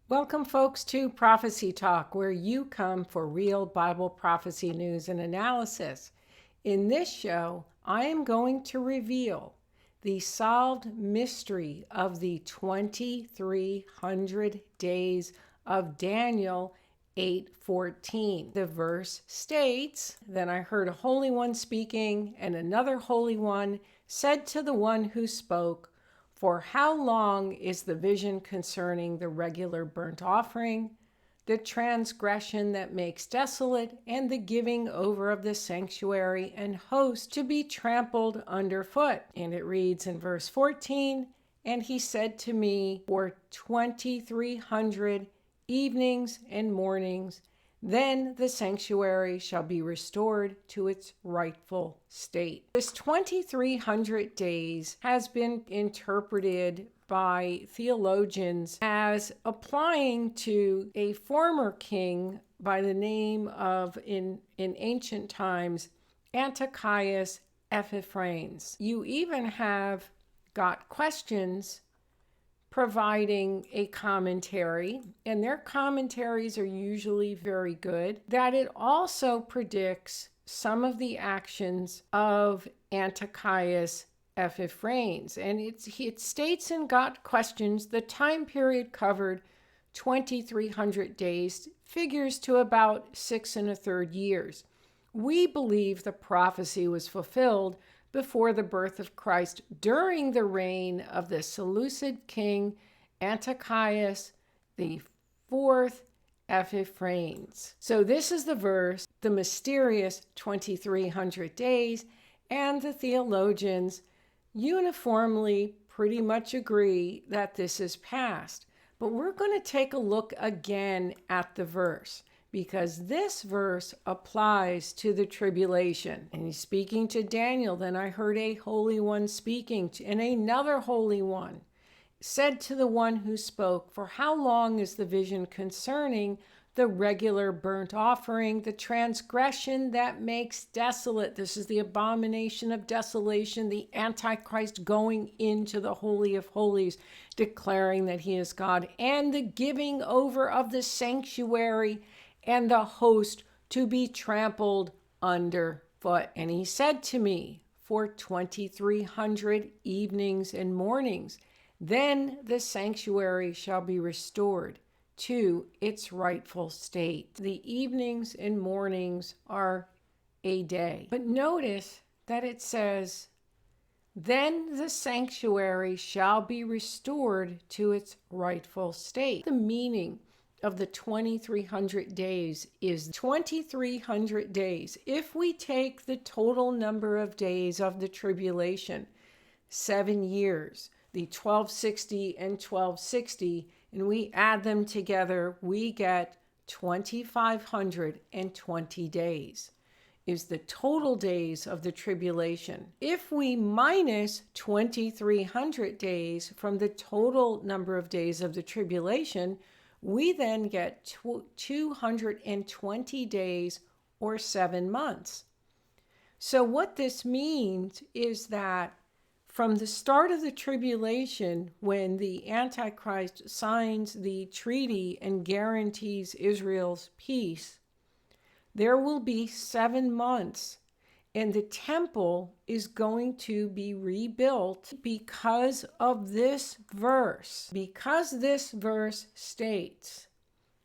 Welcome, folks, to Prophecy Talk, where you come for real Bible prophecy news and analysis. In this show, I am going to reveal the solved mystery of the 2300 days of Daniel 8:14. The verse states, "Then I heard a holy one speaking, and another holy one said to the one who spoke, for how long is the vision concerning the regular burnt offering, the transgression that makes desolate, and the giving over of the sanctuary and host to be trampled underfoot?" And it reads in verse 14, "And he said to me, for 2300 evenings and mornings, then the sanctuary shall be restored to its rightful state." This 2300 days has been interpreted by theologians as applying to a former king by the name of, in ancient times, Antiochus Epiphanes. You even have got questions providing a commentary, and their commentaries are usually very good, that it also predicts some of the actions of Antiochus Epiphanes. And it states in Got Questions the time period covered, 2300 days, figures to about 6 1/3 years. We believe the prophecy was fulfilled before the birth of Christ during the reign of the Seleucid king Antiochus the fourth Epiphanes. So this is the verse, the mysterious 2300 days, and the theologians uniformly pretty much agree that this is past. But we're going to take a look again at the verse, because this verse applies to the tribulation. And he's speaking to Daniel. "Then I heard a holy one speaking, and another holy one said to the one who spoke, for how long is the vision concerning the regular burnt offering, the transgression that makes desolate?" This is the abomination of desolation, the Antichrist going into the Holy of Holies, declaring that he is God, "and the giving over of the sanctuary and the host to be trampled underfoot. And he said to me, for 2300 evenings and mornings, then the sanctuary shall be restored to its rightful state." The evenings and mornings are a day. But notice that it says, "Then the sanctuary shall be restored to its rightful state." The meaning of the 2300 days is 2300 days. If we take the total number of days of the tribulation, 7 years, the 1260 and 1260, and we add them together, we get 2520 days is the total days of the tribulation. If we minus 2300 days from the total number of days of the tribulation, we then get 220 days or 7 months. So what this means is that from the start of the tribulation, when the Antichrist signs the treaty and guarantees Israel's peace, there will be 7 months, and the temple is going to be rebuilt because of this verse. Because this verse states,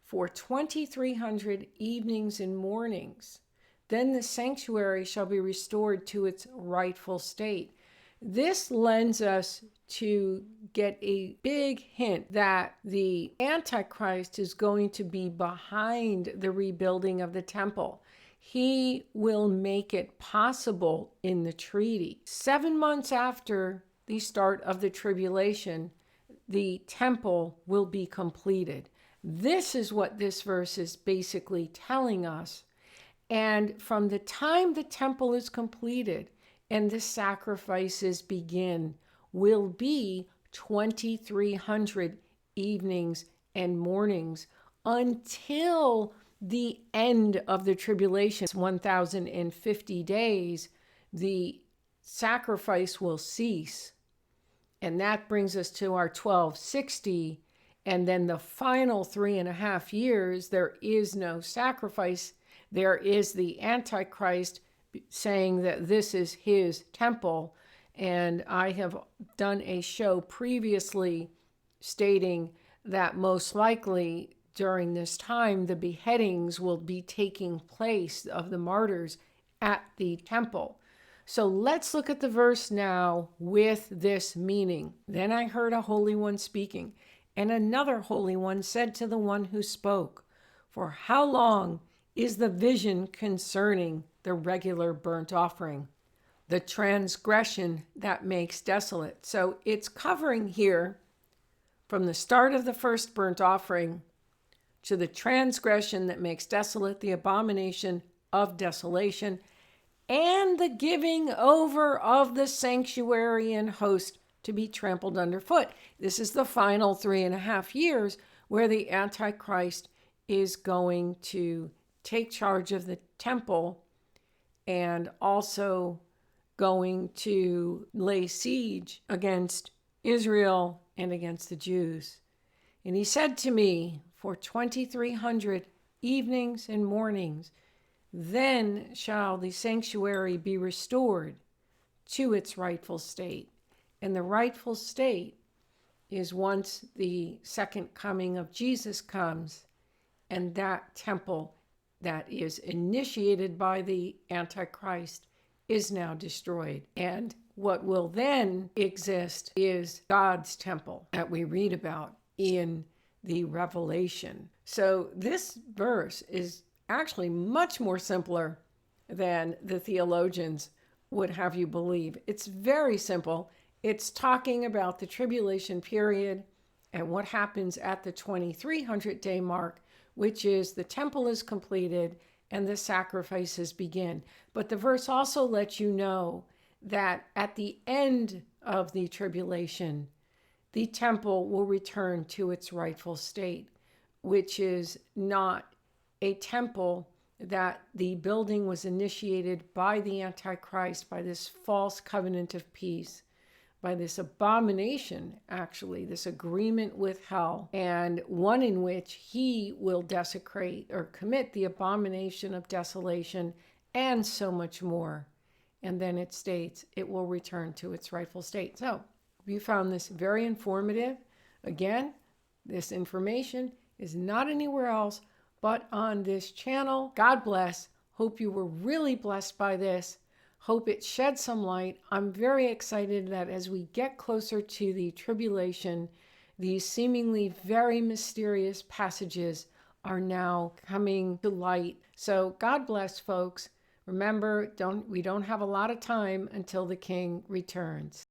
"For 2300 evenings and mornings, then the sanctuary shall be restored to its rightful state." This lends us to get a big hint that the Antichrist is going to be behind the rebuilding of the temple. He will make it possible in the treaty. 7 months after the start of the tribulation, the temple will be completed. This is what this verse is basically telling us. And from the time the temple is completed and the sacrifices begin, will be 2300 evenings and mornings until the end of the tribulation, 1050 days, the sacrifice will cease. And that brings us to our 1260. And then the final 3.5 years, there is no sacrifice. There is the Antichrist saying that this is his temple. And I have done a show previously stating that most likely during this time, the beheadings will be taking place of the martyrs at the temple. So let's look at the verse now with this meaning. Then I heard a holy one speaking, and another holy one said to the one who spoke, "For how long is the vision concerning the regular burnt offering, the transgression that makes desolate?" So it's covering here from the start of the first burnt offering to the transgression that makes desolate, the abomination of desolation, and the giving over of the sanctuary and host to be trampled underfoot. This is the final 3.5 years where the Antichrist is going to take charge of the temple and also going to lay siege against Israel and against the Jews. And he said to me, "For 2,300 evenings and mornings, then shall the sanctuary be restored to its rightful state." And the rightful state is once the second coming of Jesus comes, and that temple that is initiated by the Antichrist is now destroyed. And what will then exist is God's temple that we read about in the Revelation. So this verse is actually much more simpler than the theologians would have you believe. It's very simple. It's talking about the tribulation period and what happens at the 2,300-day mark, which is the temple is completed and the sacrifices begin. But the verse also lets you know that at the end of the tribulation, the temple will return to its rightful state, which is not a temple that the building was initiated by the Antichrist, by this false covenant of peace, by this abomination, actually, this agreement with hell, and one in which he will desecrate or commit the abomination of desolation and so much more. And then it states it will return to its rightful state. So if you found this very informative, again, this information is not anywhere else but on this channel. God bless. Hope you were really blessed by this. Hope it shed some light. I'm very excited that as we get closer to the tribulation, these seemingly very mysterious passages are now coming to light. So God bless, folks. Remember, we don't have a lot of time until the King returns.